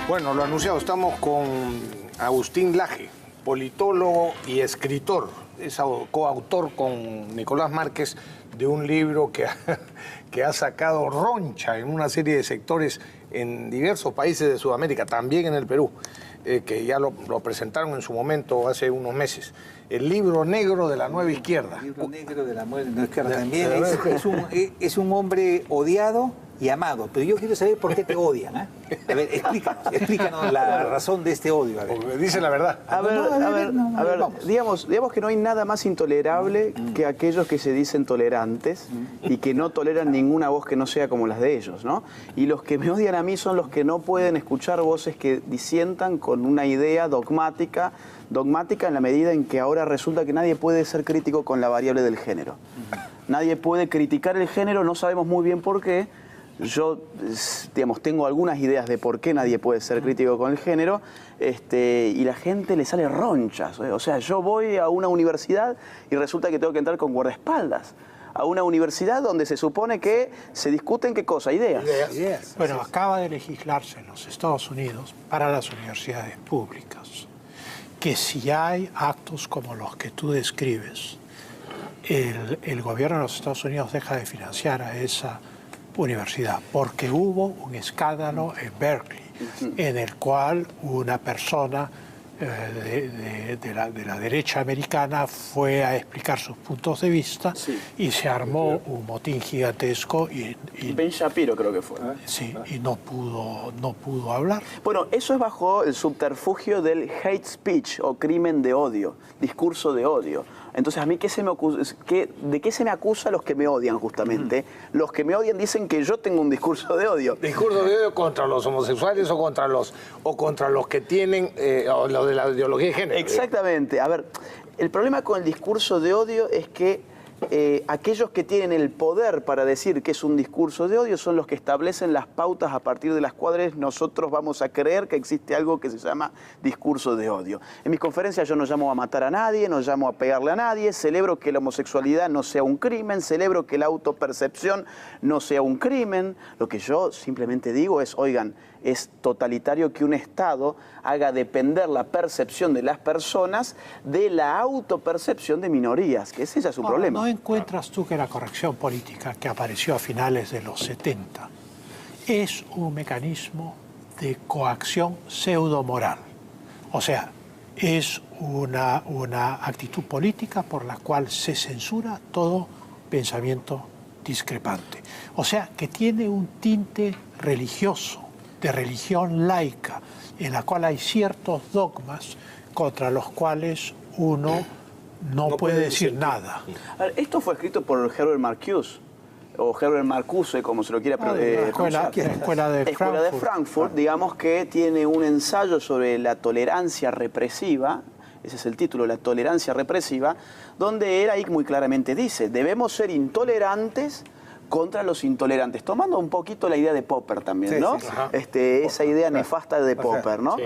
Bueno, lo anunciado, estamos con Agustín Laje, politólogo y escritor. Es coautor con Nicolás Márquez de un libro que ha sacado roncha en una serie de sectores en diversos países de Sudamérica, también en el Perú, que ya lo presentaron en su momento hace unos meses. El libro negro de la nueva izquierda. El libro negro de la nueva izquierda también es un hombre odiado y amado, pero yo quiero saber por qué te odian, ¿eh? A ver, explícanos la razón de este odio. A ver. Porque dice la verdad. A ver, digamos que no hay nada más intolerable que aquellos que se dicen tolerantes y que no toleran ninguna voz que no sea como las de ellos, ¿no? Y los que me odian a mí son los que no pueden escuchar voces que disientan con una idea dogmática en la medida en que ahora resulta que nadie puede ser crítico con la variable del género. Nadie puede criticar el género, no sabemos muy bien por qué. Yo, digamos, tengo algunas ideas de por qué nadie puede ser crítico con el género, y la gente le sale ronchas. O sea, yo voy a una universidad y resulta que tengo que entrar con guardaespaldas. A una universidad donde se supone que se discuten, ¿qué cosa? Ideas. Bueno, acaba de legislarse en los Estados Unidos para las universidades públicas que si hay actos como los que tú describes, el gobierno de los Estados Unidos deja de financiar a esa universidad, porque hubo un escándalo en Berkeley, en el cual una persona de la derecha americana fue a explicar sus puntos de vista y se armó un motín gigantesco. Ben Shapiro creo que fue. Sí, y no pudo hablar. Bueno, eso es bajo el subterfugio del hate speech o crimen de odio, discurso de odio. Entonces, ¿a mí de qué se me acusa a los que me odian, justamente? Los que me odian dicen que yo tengo un discurso de odio. ¿Discurso de odio contra los homosexuales o contra los que tienen lo de la ideología de género? Exactamente. A ver, el problema con el discurso de odio es que aquellos que tienen el poder para decir que es un discurso de odio son los que establecen las pautas a partir de las cuales nosotros vamos a creer que existe algo que se llama discurso de odio. En mis conferencias yo no llamo a matar a nadie, no llamo a pegarle a nadie, celebro que la homosexualidad no sea un crimen, celebro que la autopercepción no sea un crimen. Lo que yo simplemente digo es, oigan, es totalitario que un Estado haga depender la percepción de las personas de la autopercepción de minorías, que ese ya es un problema. ¿No encuentras tú que la corrección política que apareció a finales de los 70 es un mecanismo de coacción pseudomoral? O sea, es una actitud política por la cual se censura todo pensamiento discrepante. O sea, que tiene un tinte religioso, de religión laica, en la cual hay ciertos dogmas contra los cuales uno no puede decir nada. A ver, esto fue escrito por Herbert Marcuse, o Herbert Marcuse, como se lo quiera pronunciar. La escuela de Frankfurt, digamos que tiene un ensayo sobre la tolerancia represiva, ese es el título, la tolerancia represiva, donde él ahí muy claramente dice, debemos ser intolerantes contra los intolerantes, tomando un poquito la idea de Popper también, ¿no? Esa idea nefasta de Popper, ¿no?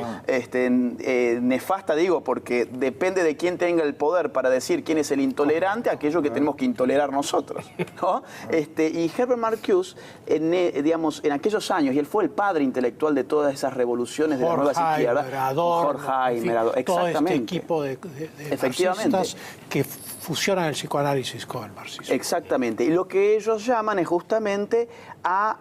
Nefasta digo porque depende de quién tenga el poder para decir quién es el intolerante, aquello que tenemos que intolerar nosotros, ¿no? Y Herbert Marcuse, digamos, en aquellos años, y él fue el padre intelectual de todas esas revoluciones de las nuevas izquierdas, Horkheimer, exactamente, todo este equipo de marxistas que fusionan el psicoanálisis con el marxismo. Exactamente, y lo que ellos llaman es justamente a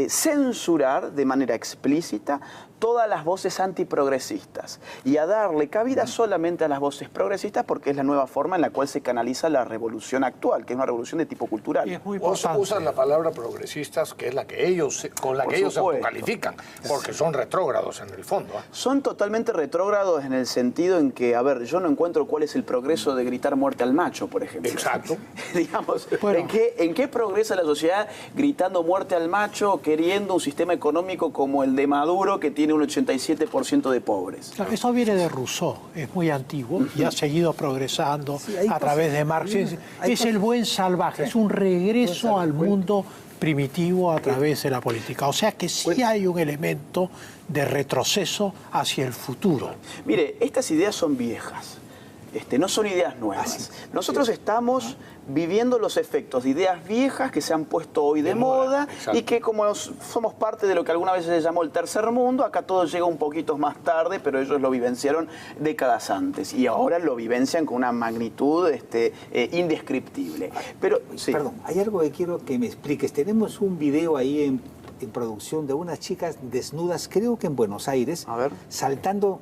censurar de manera explícita todas las voces antiprogresistas y a darle cabida solamente a las voces progresistas porque es la nueva forma en la cual se canaliza la revolución actual, que es una revolución de tipo cultural. Y es muy usan la palabra progresistas, que es la que ellos, con la que ellos se autocalifican, porque son retrógrados en el fondo. Son totalmente retrógrados en el sentido en que, a ver, yo no encuentro cuál es el progreso de gritar muerte al macho, por ejemplo. Exacto. Digamos, bueno, ¿en qué progresa la sociedad gritando muerte al macho, queriendo un sistema económico como el de Maduro, que tiene un 87% de pobres? Claro, eso viene de Rousseau, es muy antiguo y ha seguido progresando a través de Marx. Es el buen salvaje, es un regreso al mundo primitivo a través de la política. O sea que sí hay un elemento de retroceso hacia el futuro. Mire, estas ideas son viejas. no son ideas nuevas. Nosotros estamos viviendo los efectos de ideas viejas que se han puesto hoy de moda y que como somos parte de lo que alguna vez se llamó el tercer mundo, acá todo llega un poquito más tarde, pero ellos lo vivenciaron décadas antes y ahora lo vivencian con una magnitud indescriptible. Pero, sí. Perdón, hay algo que quiero que me expliques. Tenemos un video ahí en producción de unas chicas desnudas, creo que en Buenos Aires, a ver, saltando.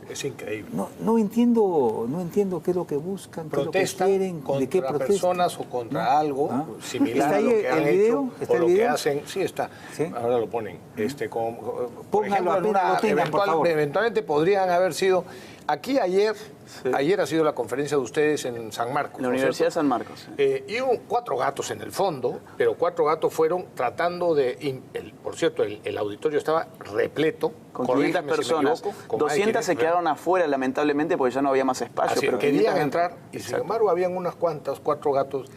Es increíble. No entiendo qué es lo que buscan, qué es lo que quieren, contra de qué protestan. Personas o contra algo similar a lo que han video? hecho o lo que hacen. Sí, está. ¿Sí? Ahora lo ponen. Por Póngalo, ejemplo, lo tengan, por favor. eventualmente podrían haber sido... Aquí ayer ha sido la conferencia de ustedes en San Marcos. La Universidad de San Marcos. Y hubo 4 gatos en el fondo, pero 4 gatos fueron tratando de... por cierto, el auditorio estaba repleto. Con 500 personas. 200 se quedaron afuera, lamentablemente, porque ya no había más espacio. Pero querían entrar y, sin embargo, habían unas cuantas, 4 gatos,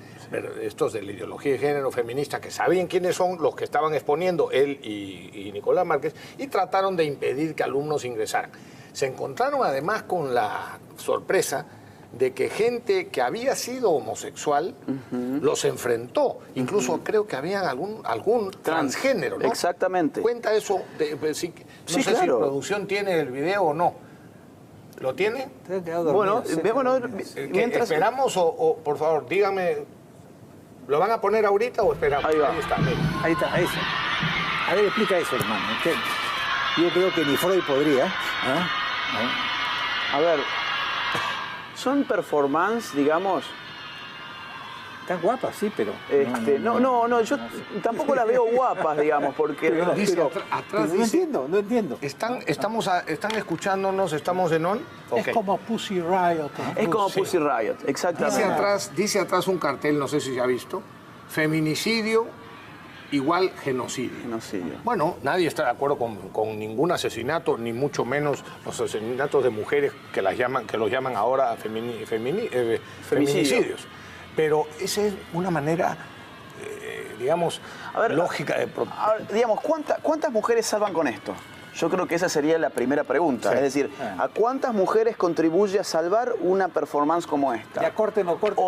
estos de la ideología de género feminista, que sabían quiénes son los que estaban exponiendo, él y Nicolás Márquez, y trataron de impedir que alumnos ingresaran. Se encontraron además con la sorpresa de que gente que había sido homosexual los enfrentó. Incluso creo que habían algún transgénero, ¿no? Exactamente. Cuenta eso. No sé si producción tiene el video o no. ¿Lo tiene? Bueno, mientras... ¿Esperamos o, por favor, dígame, ¿lo van a poner ahorita o esperamos? Ahí va. Ahí está, mira. Ahí está, eso. A ver, explica eso, hermano. Yo creo que ni Freud podría. A ver, son performance, digamos. Están guapas, sí, pero... yo tampoco las veo guapas, digamos, porque... Atrás dice, no entiendo. Están escuchándonos, estamos en on. Es como Pussy Riot. Es como Pussy Riot, exactamente. Dice atrás un cartel, no sé si se ha visto, feminicidio igual genocidio. Bueno, nadie está de acuerdo con ningún asesinato, ni mucho menos los asesinatos de mujeres que los llaman ahora feminicidios. Pero esa es una manera, digamos, lógica de... digamos, ¿cuántas mujeres salvan con esto? Yo creo que esa sería la primera pregunta. Sí. Es decir, ¿a cuántas mujeres contribuye a salvar una performance como esta? Ya corten o corten.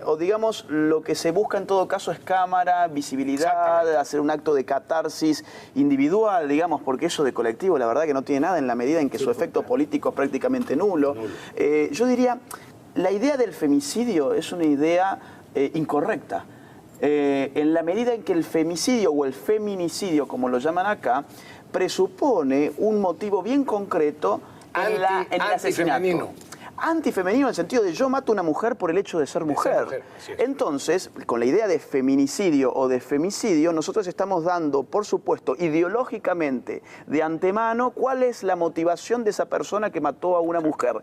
O digamos, lo que se busca en todo caso es cámara, visibilidad, hacer un acto de catarsis individual, digamos, porque eso de colectivo, la verdad que no tiene nada en la medida en que su efecto político es prácticamente nulo. Yo diría, la idea del femicidio es una idea incorrecta. En la medida en que el femicidio o el feminicidio, como lo llaman acá, presupone un motivo bien concreto en el asesinato. Antifemenino en el sentido de yo mato a una mujer por el hecho de ser mujer. Entonces, con la idea de feminicidio o de femicidio, nosotros estamos dando, por supuesto, ideológicamente, de antemano, cuál es la motivación de esa persona que mató a una mujer.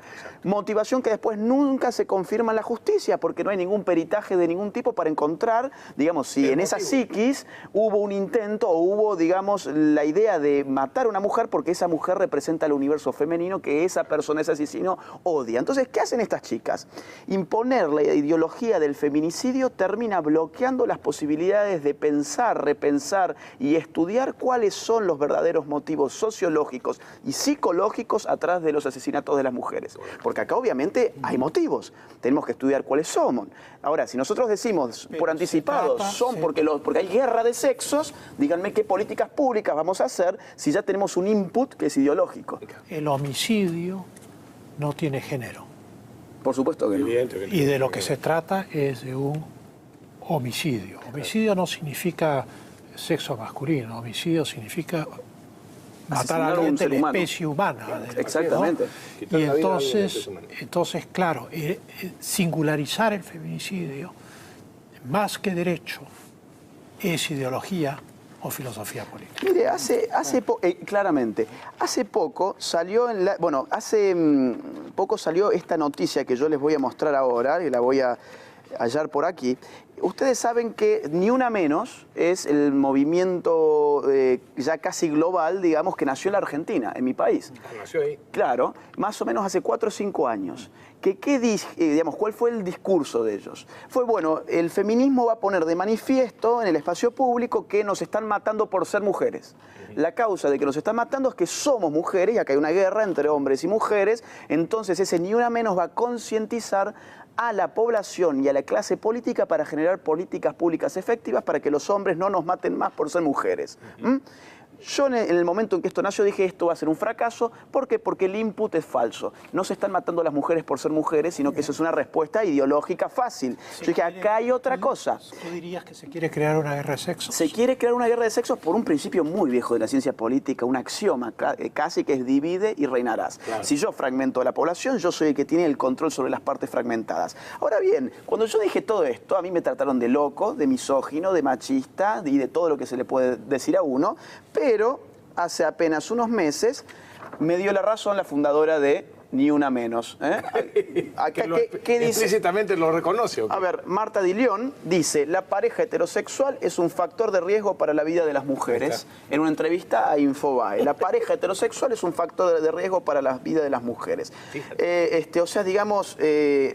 Motivación que después nunca se confirma en la justicia, porque no hay ningún peritaje de ningún tipo para encontrar, digamos, si en esa psiquis hubo un intento o hubo, digamos, la idea de matar a una mujer porque esa mujer representa el universo femenino que esa persona, ese asesino, odia. Entonces, ¿qué hacen estas chicas? Imponer la ideología del feminicidio termina bloqueando las posibilidades de pensar, repensar y estudiar cuáles son los verdaderos motivos sociológicos y psicológicos atrás de los asesinatos de las mujeres. Porque acá obviamente hay motivos. Tenemos que estudiar cuáles son. Ahora, si nosotros decimos por anticipado, porque hay guerra de sexos, díganme qué políticas públicas vamos a hacer si ya tenemos un input que es ideológico. El homicidio no tiene género. Por supuesto que no. Y de lo que se trata es de un homicidio. Homicidio no significa sexo masculino, homicidio significa matar a alguien de la especie humana. Exactamente. ¿No? Y entonces, claro, singularizar el feminicidio, más que derecho, es ideología o filosofía política. Mire, claramente, hace poco salió salió esta noticia que yo les voy a mostrar ahora, y la voy a hallar por aquí. Ustedes saben que Ni Una Menos es el movimiento ya casi global, digamos, que nació en la Argentina, en mi país. Nació ahí. Claro, más o menos hace 4 o 5 años. Digamos, ¿cuál fue el discurso de ellos? Fue, bueno, el feminismo va a poner de manifiesto en el espacio público que nos están matando por ser mujeres. La causa de que nos están matando es que somos mujeres y acá hay una guerra entre hombres y mujeres, entonces ese Ni Una Menos va a concientizar a la población y a la clase política para generar políticas públicas efectivas para que los hombres no nos maten más por ser mujeres. Yo en el momento en que esto nació dije esto va a ser un fracaso. ¿Por qué? Porque el input es falso. No se están matando a las mujeres por ser mujeres, sino que eso es una respuesta ideológica fácil. Yo dije, acá hay otra cosa. ¿Tú dirías que se quiere crear una guerra de sexos? Se quiere crear una guerra de sexos por un principio muy viejo de la ciencia política, un axioma casi que es divide y reinarás. Claro. Si yo fragmento a la población, yo soy el que tiene el control sobre las partes fragmentadas. Ahora bien, cuando yo dije todo esto, a mí me trataron de loco, de misógino, de machista y de todo lo que se le puede decir a uno, pero hace apenas unos meses me dio la razón la fundadora de Ni Una Menos. Acá, ¿qué dice? Explícitamente lo reconoce. ¿Okay? A ver, Marta Di León dice, la pareja heterosexual es un factor de riesgo para la vida de las mujeres. En una entrevista a Infobae. La pareja heterosexual es un factor de riesgo para la vida de las mujeres. O sea, digamos,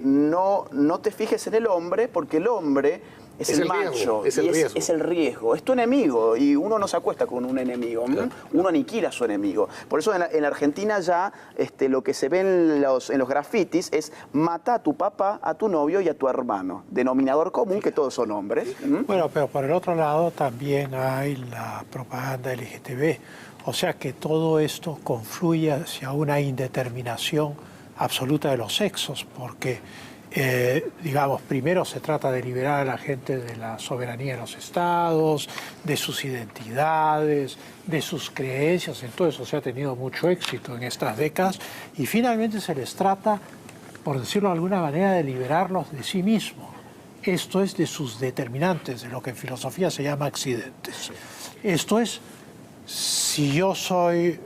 no te fijes en el hombre, porque el hombre es el macho, es el riesgo. Es tu enemigo y uno no se acuesta con un enemigo. Claro. Uno aniquila a su enemigo. Por eso en la Argentina ya lo que se ve en los grafitis es mata a tu papá, a tu novio y a tu hermano. Denominador común que todos son hombres. Bueno, pero por el otro lado también hay la propaganda LGTB. O sea que todo esto confluye hacia una indeterminación absoluta de los sexos, porque digamos, primero se trata de liberar a la gente de la soberanía de los estados, de sus identidades, de sus creencias. Entonces, eso se ha tenido mucho éxito en estas décadas. Y finalmente se les trata, por decirlo de alguna manera, de liberarlos de sí mismos. Esto es de sus determinantes, de lo que en filosofía se llama accidentes. Esto es, si yo soy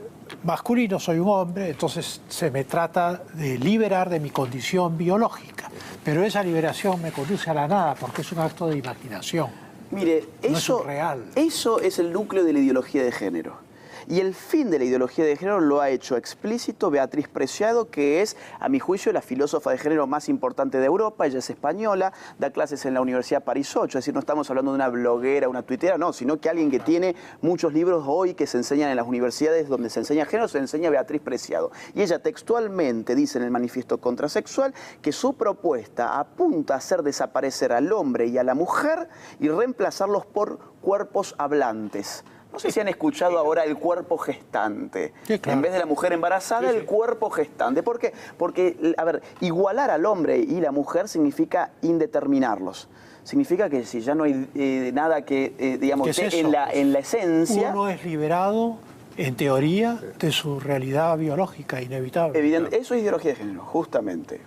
masculino, soy un hombre, entonces se me trata de liberar de mi condición biológica. Pero esa liberación me conduce a la nada porque es un acto de imaginación. Mire, no es real. Eso es el núcleo de la ideología de género. Y el fin de la ideología de género lo ha hecho explícito Beatriz Preciado, que es, a mi juicio, la filósofa de género más importante de Europa. Ella es española, da clases en la Universidad París 8, es decir, no estamos hablando de una bloguera, una tuitera, no, sino que alguien que tiene muchos libros hoy que se enseñan en las universidades donde se enseña género, se enseña Beatriz Preciado. Y ella textualmente dice en el Manifiesto Contrasexual que su propuesta apunta a hacer desaparecer al hombre y a la mujer y reemplazarlos por cuerpos hablantes. No sé si han escuchado ahora el cuerpo gestante. Sí, claro. En vez de la mujer embarazada, el cuerpo gestante. ¿Por qué? Porque, a ver, igualar al hombre y la mujer significa indeterminarlos. Significa que si ya no hay nada que, digamos, ¿qué es en la esencia... Uno es liberado, en teoría, de su realidad biológica inevitable. Evidente, eso es ideología de género, justamente.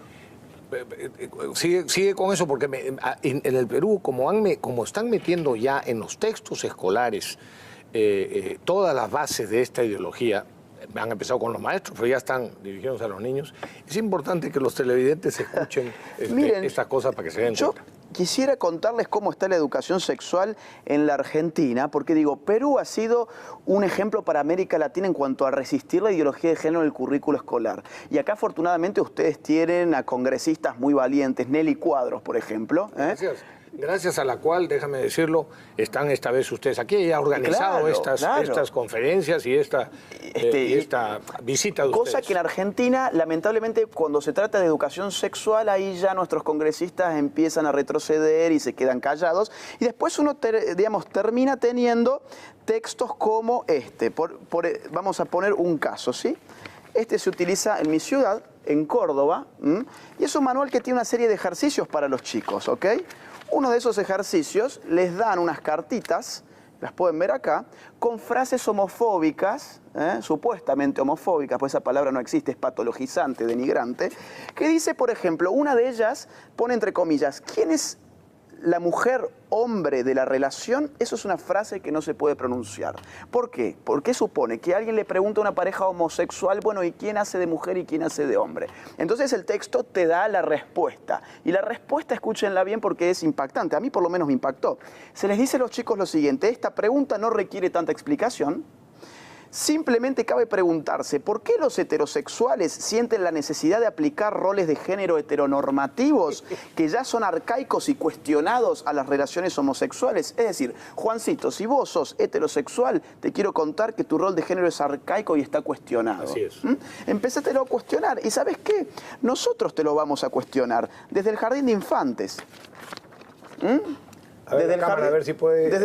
Sigue con eso, porque en el Perú, como están metiendo ya en los textos escolares todas las bases de esta ideología, han empezado con los maestros, pero ya están dirigiéndose a los niños, es importante que los televidentes escuchen Miren, estas cosas para que se den cuenta. Quisiera contarles cómo está la educación sexual en la Argentina, porque digo, Perú ha sido un ejemplo para América Latina en cuanto a resistir la ideología de género en el currículo escolar. Y acá afortunadamente ustedes tienen a congresistas muy valientes, Nelly Cuadros, por ejemplo. Gracias a la cual, déjame decirlo, están esta vez ustedes aquí. Ella ha organizado estas conferencias y esta visita de ustedes. Cosa que en Argentina, lamentablemente, cuando se trata de educación sexual, ahí ya nuestros congresistas empiezan a retroceder y se quedan callados. Y después uno, digamos, termina teniendo textos como este. Vamos a poner un caso, ¿sí? Este se utiliza en mi ciudad, en Córdoba, y es un manual que tiene una serie de ejercicios para los chicos, ¿ok? Uno de esos ejercicios les dan unas cartitas, las pueden ver acá, con frases homofóbicas, supuestamente homofóbicas, pues esa palabra no existe, es patologizante, denigrante, que dice, por ejemplo, una de ellas pone entre comillas, ¿quién es la mujer hombre de la relación, eso es una frase que no se puede pronunciar. ¿Por qué? Porque supone que alguien le pregunta a una pareja homosexual, bueno, ¿y quién hace de mujer y quién hace de hombre? Entonces el texto te da la respuesta. Y la respuesta, escúchenla bien porque es impactante. A mí por lo menos me impactó. Se les dice a los chicos lo siguiente: esta pregunta no requiere tanta explicación. Simplemente cabe preguntarse, ¿por qué los heterosexuales sienten la necesidad de aplicar roles de género heteronormativos que ya son arcaicos y cuestionados a las relaciones homosexuales? Es decir, Juancito, si vos sos heterosexual, te quiero contar que tu rol de género es arcaico y está cuestionado. Así es. Empezátelo a cuestionar. ¿Y sabes qué? Nosotros te lo vamos a cuestionar desde el jardín de infantes. Desde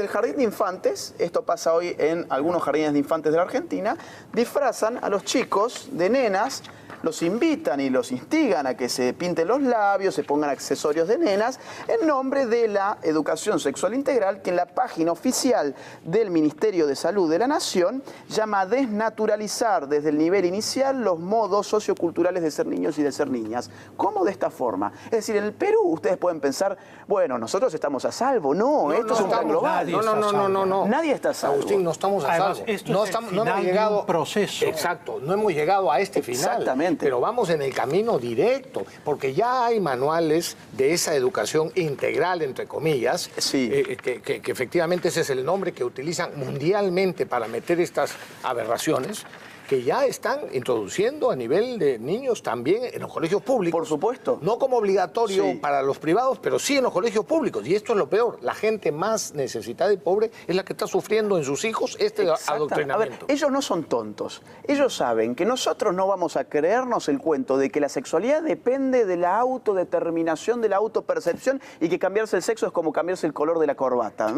el jardín de infantes, esto pasa hoy en algunos jardines de infantes de la Argentina, disfrazan a los chicos de nenas, los invitan y los instigan a que se pinten los labios, se pongan accesorios de nenas, en nombre de la educación sexual integral, que en la página oficial del Ministerio de Salud de la Nación llama a desnaturalizar desde el nivel inicial los modos socioculturales de ser niños y de ser niñas. ¿Cómo? De esta forma. Es decir, en el Perú ustedes pueden pensar, bueno, nosotros estamos a salvo. No, esto es un plan global. No. Nadie está a salvo. Agustín, no estamos a salvo. No hemos llegado a un proceso. Exacto, no hemos llegado a este final. Exactamente. Pero vamos en el camino directo, porque ya hay manuales de esa educación integral, entre comillas, sí. que efectivamente ese es el nombre que utilizan mundialmente para meter estas aberraciones, que ya están introduciendo a nivel de niños también en los colegios públicos. Por supuesto. No como obligatorio Sí. para los privados, pero sí en los colegios públicos. Y esto es lo peor. La gente más necesitada y pobre es la que está sufriendo en sus hijos este adoctrinamiento. A ver, ellos no son tontos. Ellos saben que nosotros no vamos a creernos el cuento de que la sexualidad depende de la autodeterminación, de la autopercepción, y que cambiarse el sexo es como cambiarse el color de la corbata.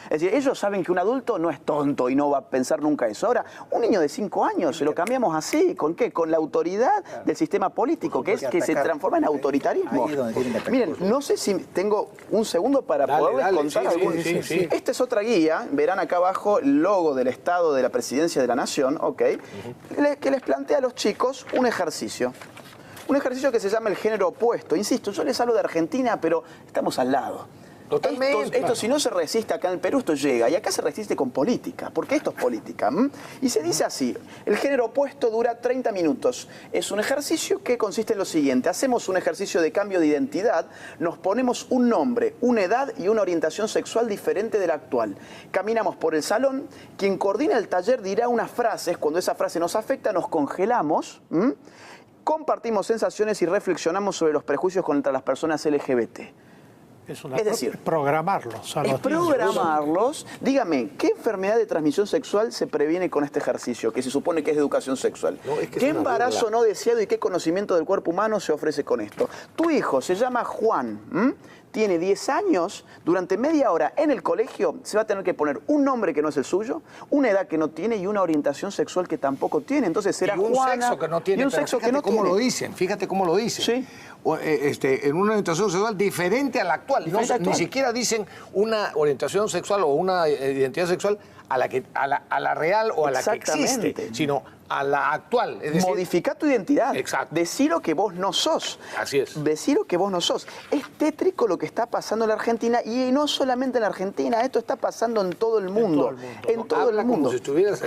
Es decir, ellos saben que un adulto no es tonto y no va a pensar nunca eso. Ahora, un niño de 5 años se lo cambiamos así. ¿Con qué? Con la autoridad del sistema político, que se transforma en autoritarismo. Ahí es donde tienen que atacar. Miren, no sé si tengo un segundo para poderles contar algo. Sí. Esta es otra guía. Verán acá abajo el logo del Estado de la Presidencia de la Nación, ¿ok? Que les plantea a los chicos un ejercicio. Un ejercicio que se llama el género opuesto. Insisto, yo les hablo de Argentina, pero estamos al lado. Totalmente. Esto si no se resiste acá en el Perú, esto llega. Y acá se resiste con política, porque esto es política. Y se dice así: el género opuesto dura 30 minutos. Es un ejercicio que consiste en lo siguiente: hacemos un ejercicio de cambio de identidad, nos ponemos un nombre, una edad y una orientación sexual diferente de la actual. Caminamos por el salón, quien coordina el taller dirá unas frases. Cuando esa frase nos afecta, nos congelamos, compartimos sensaciones y reflexionamos sobre los prejuicios contra las personas LGBT. Es decir, programarlos a los es programarlos. Dígame, ¿qué enfermedad de transmisión sexual se previene con este ejercicio, que se supone que es de educación sexual? No, es que ¿Qué es una embarazo burla. no deseado y qué conocimiento del cuerpo humano se ofrece con esto? Tu hijo se llama Juan, tiene 10 años, durante media hora en el colegio se va a tener que poner un nombre que no es el suyo, una edad que no tiene y una orientación sexual que tampoco tiene. Entonces será y un Juana, sexo que no tiene. y un Pero sexo que fíjate no cómo tiene. lo dicen, fíjate cómo lo dicen. Sí. En una orientación sexual diferente a la actual. Diferente a la Ni actual. siquiera dicen una orientación sexual o una identidad sexual a la real o a la que existe, Exactamente. sino a la actual. Es decir, Modificar tu identidad. Exacto. Decí lo que vos no sos. Así es. Decí lo que vos no sos. Es tétrico lo que está pasando en la Argentina, y no solamente en la Argentina, esto está pasando en todo el mundo. En todo habla el mundo. Como si estuvieras,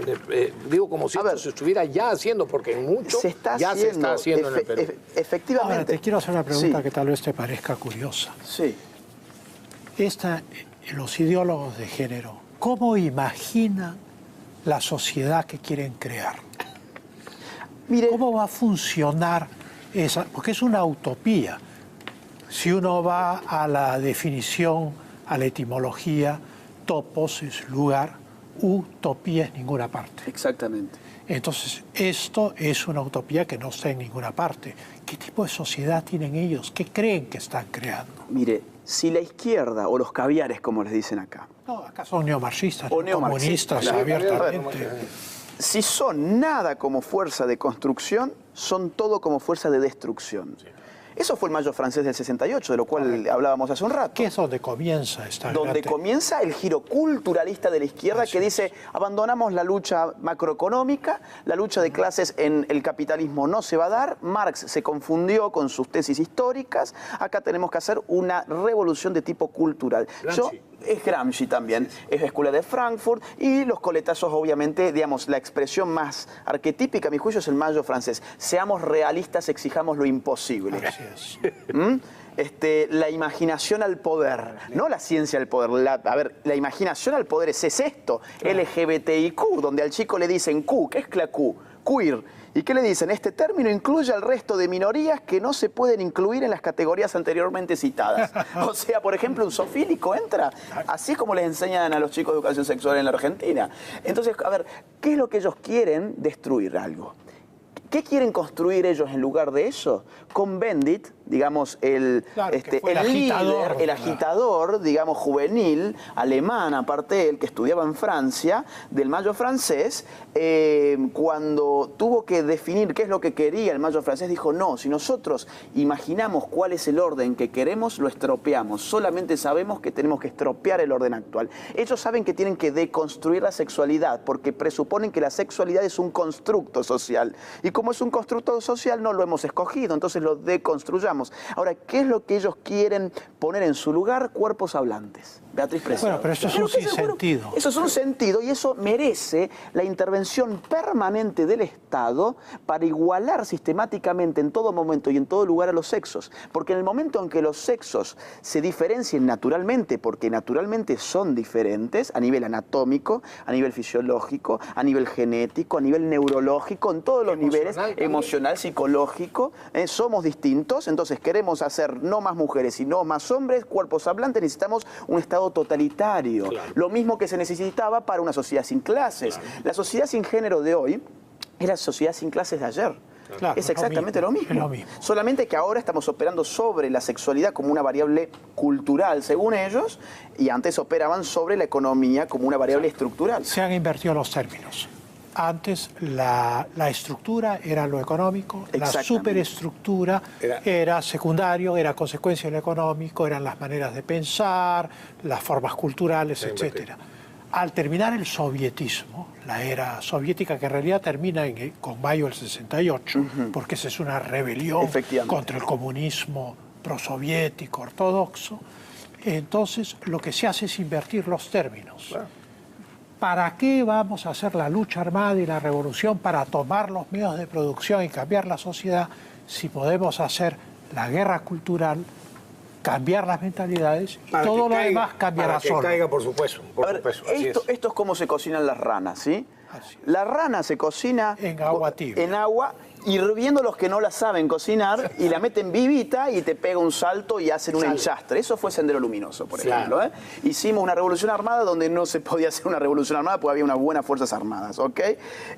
digo como si A esto ver, se estuviera ya haciendo, porque en mucho Se está ya haciendo, se está haciendo en el Perú. Efectivamente. Ahora, te quiero hacer una pregunta Sí. que tal vez te parezca curiosa. Sí. Los ideólogos de género, ¿cómo imaginan la sociedad que quieren crear? Mire, ¿Cómo va a funcionar esa? Porque es una utopía. Si uno va a la definición, a la etimología, topos es lugar, utopía es ninguna parte. exactamente. Entonces, esto es una utopía que no está en ninguna parte. ¿Qué tipo de sociedad tienen ellos? ¿Qué creen que están creando? Mire, si la izquierda, o los caviares, como les dicen acá, No, acá son neomarxistas, O comunistas neomarxistas, abiertamente. si son nada como fuerza de construcción, son todo como fuerza de destrucción. Eso fue el Mayo francés del 68, de lo cual hablábamos hace un rato. ¿Qué es donde comienza esta Donde comienza el giro culturalista de la izquierda que dice, abandonamos la lucha macroeconómica, la lucha de clases en el capitalismo no se va a dar, Marx se confundió con sus tesis históricas, acá tenemos que hacer una revolución de tipo cultural. Es Gramsci también, es la escuela de Frankfurt y los coletazos, obviamente, digamos, la expresión más arquetípica, a mi juicio, es el Mayo francés. Seamos realistas, exijamos lo imposible. Así es. La imaginación al poder, no la ciencia al poder. La imaginación al poder es esto, LGBTIQ, donde al chico le dicen Q, ¿qué es la Q? Queer. ¿Y qué le dicen? Este término incluye al resto de minorías que no se pueden incluir en las categorías anteriormente citadas. O sea, por ejemplo, un zoofílico entra, así es como les enseñan a los chicos de educación sexual en la Argentina. Entonces, a ver, ¿qué es lo que ellos quieren? Destruir algo. ¿Qué quieren construir ellos en lugar de eso? Con Bendit, digamos, el líder, el agitador, digamos, juvenil, alemán, aparte él, que estudiaba en Francia, del Mayo francés, cuando tuvo que definir qué es lo que quería el Mayo francés, dijo, no, si nosotros imaginamos cuál es el orden que queremos, lo estropeamos. Solamente sabemos que tenemos que estropear el orden actual. Ellos saben que tienen que deconstruir la sexualidad, porque presuponen que la sexualidad es un constructo social. Y como es un constructo social, no lo hemos escogido, entonces lo deconstruyamos. Ahora, ¿qué es lo que ellos quieren poner en su lugar? Cuerpos hablantes. Beatriz Preciado. Bueno, pero eso es un sinsentido. Eso es un sentido y eso merece la intervención permanente del Estado para igualar sistemáticamente en todo momento y en todo lugar a los sexos. Porque en el momento en que los sexos se diferencien naturalmente, porque naturalmente son diferentes a nivel anatómico, a nivel fisiológico, a nivel genético, a nivel neurológico, en todos los niveles, emocional, psicológico, somos distintos, entonces queremos hacer no más mujeres sino más hombres, cuerpos hablantes, necesitamos un Estado totalitario. Claro. Lo mismo que se necesitaba para una sociedad sin clases. Claro. La sociedad sin género de hoy es la sociedad sin clases de ayer. Claro, es exactamente lo mismo. Solamente que ahora estamos operando sobre la sexualidad como una variable cultural, según ellos, y antes operaban sobre la economía como una variable estructural. Se han invertido los términos. Antes la estructura era lo económico, la superestructura era secundario, era consecuencia de lo económico, eran las maneras de pensar, las formas culturales, etc. Al terminar el sovietismo, la era soviética, que en realidad termina con mayo del 68, porque esa es una rebelión contra el comunismo prosoviético, ortodoxo, entonces lo que se hace es invertir los términos. Claro. ¿Para qué vamos a hacer la lucha armada y la revolución para tomar los medios de producción y cambiar la sociedad si podemos hacer la guerra cultural, cambiar las mentalidades y todo lo demás cambiará solo? Para que caiga, por supuesto. Esto es como se cocinan las ranas, ¿sí? La rana se cocina en agua tibia. En agua, hirviendo los que no la saben cocinar y la meten vivita y te pega un salto y hacen un enchastre. Eso fue Sendero Luminoso, por ejemplo. Hicimos una revolución armada donde no se podía hacer una revolución armada porque había unas buenas fuerzas armadas, ¿ok?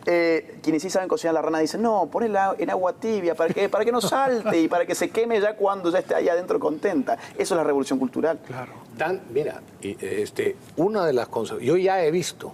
Quienes sí saben cocinar la rana dicen, no, ponela en agua tibia para que no salte y para que se queme ya cuando ya esté ahí adentro contenta. Eso es la revolución cultural. Claro. Mira, una de las cosas, yo ya he visto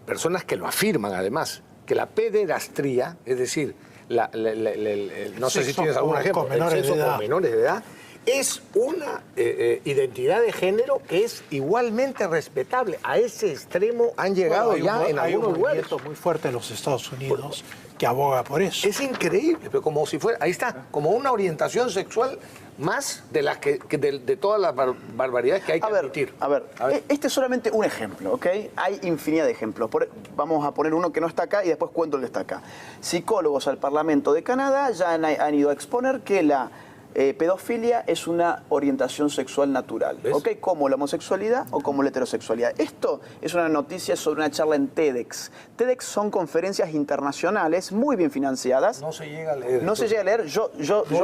personas que lo afirman además, que la pederastría, es decir, no sé si tienes algún ejemplo, el sexo con menores de edad, es una identidad de género que es igualmente respetable. A ese extremo han llegado ya en algunos lugares. Hay un muy fuerte en los Estados Unidos que aboga por eso. Es increíble, pero como si fuera, ahí está, como una orientación sexual más de las de todas las barbaridades que hay que admitir. A ver, este es solamente un ejemplo, ¿ok? Hay infinidad de ejemplos. Vamos a poner uno que no está acá y después cuento el que está acá. Psicólogos al Parlamento de Canadá ya han ido a exponer que la pedofilia es una orientación sexual natural, ¿ok? Como la homosexualidad o como la heterosexualidad. Esto es una noticia sobre una charla en TEDx. TEDx son conferencias internacionales muy bien financiadas. No se llega a leer. No se llega a leer, yo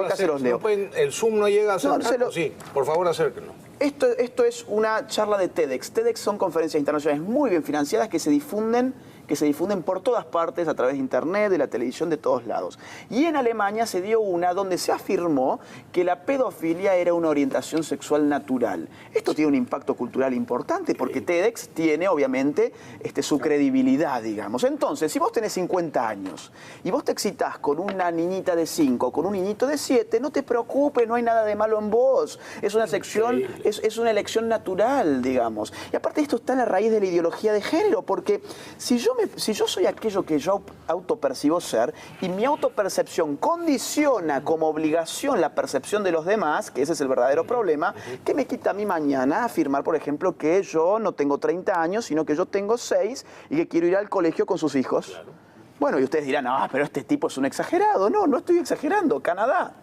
casi los leo. El Zoom no llega a hacer. Sí, por favor, acérquenlo. Esto es una charla de TEDx. TEDx son conferencias internacionales muy bien financiadas que se difunden que se difunden por todas partes a través de internet, de la televisión, de todos lados. Y en Alemania se dio una donde se afirmó que la pedofilia era una orientación sexual natural. Esto tiene un impacto cultural importante porque TEDx tiene obviamente su credibilidad, digamos. Entonces, si vos tenés 50 años y vos te excitás con una niñita de 5, con un niñito de 7, no te preocupes, no hay nada de malo en vos. Es una sección, es una elección natural, digamos. Y aparte esto está en la raíz de la ideología de género, porque si yo soy aquello que yo autopercibo ser y mi autopercepción condiciona como obligación la percepción de los demás, que ese es el verdadero problema, ¿qué me quita a mí mañana afirmar, por ejemplo, que yo no tengo 30 años, sino que yo tengo 6 y que quiero ir al colegio con sus hijos? Claro. Bueno, y ustedes dirán, pero este tipo es un exagerado. No, no estoy exagerando. Canadá.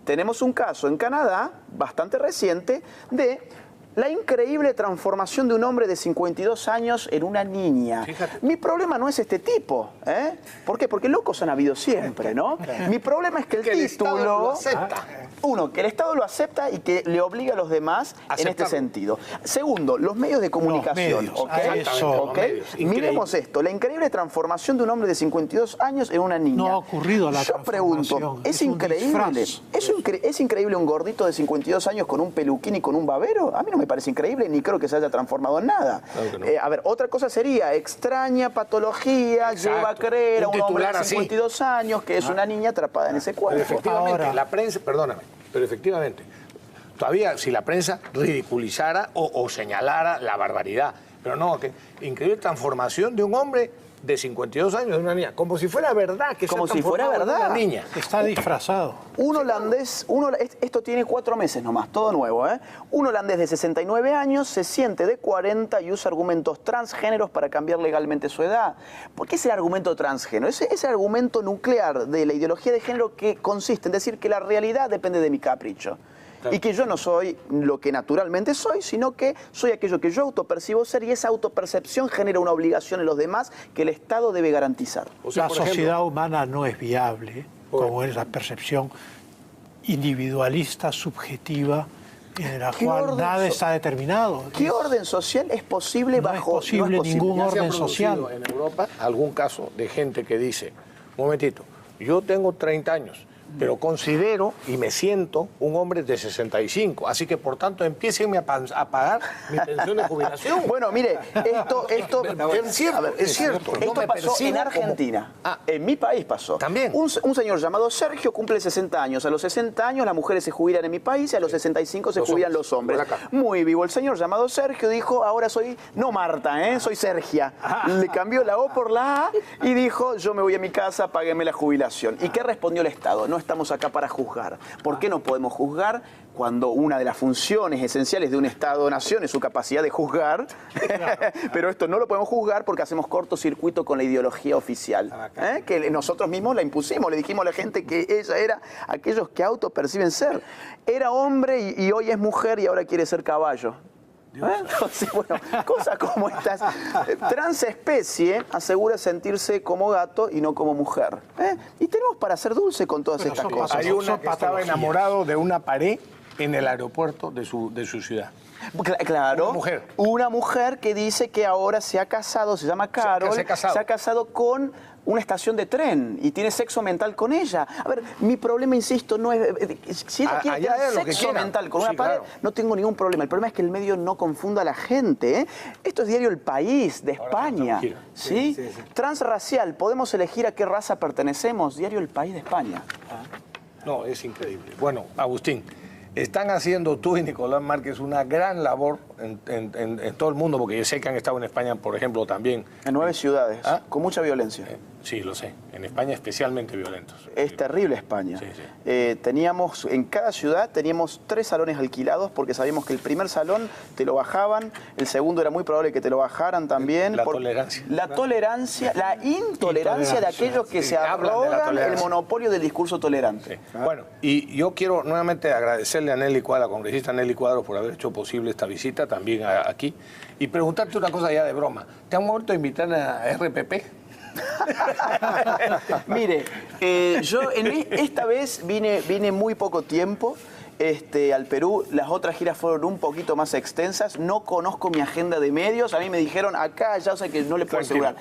Tenemos un caso en Canadá, bastante reciente, de la increíble transformación de un hombre de 52 años en una niña. Fíjate. Mi problema no es este tipo, ¿eh? ¿Por qué? Porque locos han habido siempre, ¿no? Mi problema es que el título... Estado lo acepta. Uno, que el Estado lo acepta y que le obliga a los demás en este sentido. Segundo, los medios de comunicación. Los medios. ¿Okay? Miremos esto, la increíble transformación de un hombre de 52 años en una niña. No ha ocurrido la Yo pregunto, ¿es increíble? ¿Es increíble un gordito de 52 años con un peluquín y con un babero? A mí no me parece increíble, ni creo que se haya transformado en nada. Claro que no. A ver, otra cosa sería, extraña patología, lleva a creer a un hombre de 52 años que es una niña atrapada en ese cuerpo. Pero efectivamente, la prensa, perdóname, pero efectivamente, todavía si la prensa ridiculizara o señalara la barbaridad, pero no, que increíble transformación de un hombre de 52 años de una niña, como si fuera verdad que como si fuera verdad una niña. Está disfrazado. Un holandés, esto tiene 4 meses nomás, todo nuevo, ¿eh? Un holandés de 69 años se siente de 40 y usa argumentos transgéneros para cambiar legalmente su edad. ¿Por qué es el argumento transgénero? Es el argumento nuclear de la ideología de género que consiste en decir que la realidad depende de mi capricho. Y que yo no soy lo que naturalmente soy, sino que soy aquello que yo autopercibo ser, y esa autopercepción genera una obligación en los demás que el Estado debe garantizar. O sea, la sociedad humana no es viable, como es la percepción individualista, subjetiva, en la cual nada está determinado. ¿Qué orden social es posible bajo? No es posible ningún orden social. En Europa, algún caso de gente que dice, un momentito, yo tengo 30 años, pero considero y me siento un hombre de 65. Así que, por tanto, empiécenme a pagar mi pensión de jubilación. Bueno, mire, esto es cierto. Esto pasó en Argentina. En mi país pasó. También. Un señor llamado Sergio cumple 60 años. A los 60 años las mujeres se jubilan en mi país y a los 65 se jubilan los hombres. Muy vivo. El señor llamado Sergio dijo, ahora soy, no Marta, soy Sergia. Le cambió la O por la A y dijo, yo me voy a mi casa, págueme la jubilación. ¿Y qué respondió el Estado? No estamos acá para juzgar. ¿Por qué no podemos juzgar cuando una de las funciones esenciales de un Estado-nación es su capacidad de juzgar? Pero esto no lo podemos juzgar porque hacemos cortocircuito con la ideología oficial, que nosotros mismos la impusimos. Le dijimos a la gente que ella era aquellos que autoperciben ser. Era hombre y hoy es mujer y ahora quiere ser caballo. Entonces, bueno, cosas como estas. Transespecie asegura sentirse como gato y no como mujer. Y tenemos para ser dulce con todas estas cosas. Hay una que estaba enamorado de una pared en el aeropuerto de su ciudad. Claro, una mujer que dice que ahora se ha casado, se llama Carol, se ha casado con una estación de tren y tiene sexo mental con ella. A ver, mi problema, insisto, no es... Si ella quiere tener sexo mental con una pared, no tengo ningún problema. El problema es que el medio no confunda a la gente. Esto es diario El País, de España. ¿Sí? Transracial, podemos elegir a qué raza pertenecemos. Diario El País de España. No, es increíble. Bueno, Agustín, están haciendo tú y Nicolás Márquez una gran labor en todo el mundo, porque yo sé que han estado en España, por ejemplo, también. En 9 ciudades, con mucha violencia. Sí, lo sé. En España especialmente violentos. Es terrible España. Sí, sí. Teníamos, en cada ciudad teníamos 3 salones alquilados porque sabíamos que el primer salón te lo bajaban, el segundo era muy probable que te lo bajaran también. La tolerancia. La tolerancia, la intolerancia de aquellos que se arrogan el monopolio del discurso tolerante. Sí. Bueno, y yo quiero nuevamente agradecerle a Nelly Cuadra, congresista Nelly Cuadra, por haber hecho posible esta visita también aquí, y preguntarte una cosa ya de broma. ¿Te han vuelto a invitar a RPP? Mire, yo esta vez vine muy poco tiempo al Perú. Las otras giras fueron un poquito más extensas. No conozco mi agenda de medios. A mí me dijeron acá, ya, o sea que no le puedo asegurar.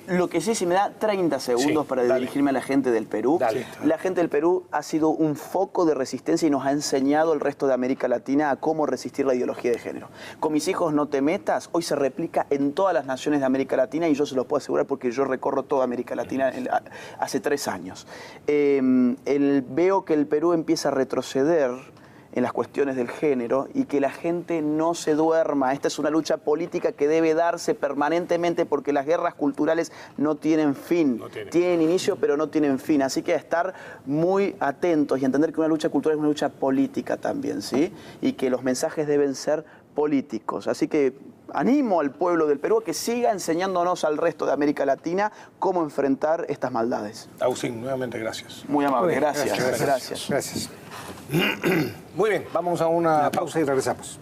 Lo que sí, si me da 30 segundos para dirigirme a la gente del Perú. La gente del Perú ha sido un foco de resistencia y nos ha enseñado al resto de América Latina a cómo resistir la ideología de género. Con mis hijos no te metas, hoy se replica en todas las naciones de América Latina y yo se lo puedo asegurar porque yo recorro toda América Latina hace 3 años. Veo que el Perú empieza a retroceder en las cuestiones del género y que la gente no se duerma. Esta es una lucha política que debe darse permanentemente porque las guerras culturales no tienen fin. Tienen inicio, pero no tienen fin. Así que estar muy atentos y entender que una lucha cultural es una lucha política también, ¿sí? Y que los mensajes deben ser políticos. Así que animo al pueblo del Perú a que siga enseñándonos al resto de América Latina cómo enfrentar estas maldades. Agustín, nuevamente gracias. Muy amable, gracias. Gracias. Muy bien, vamos a una pausa y regresamos.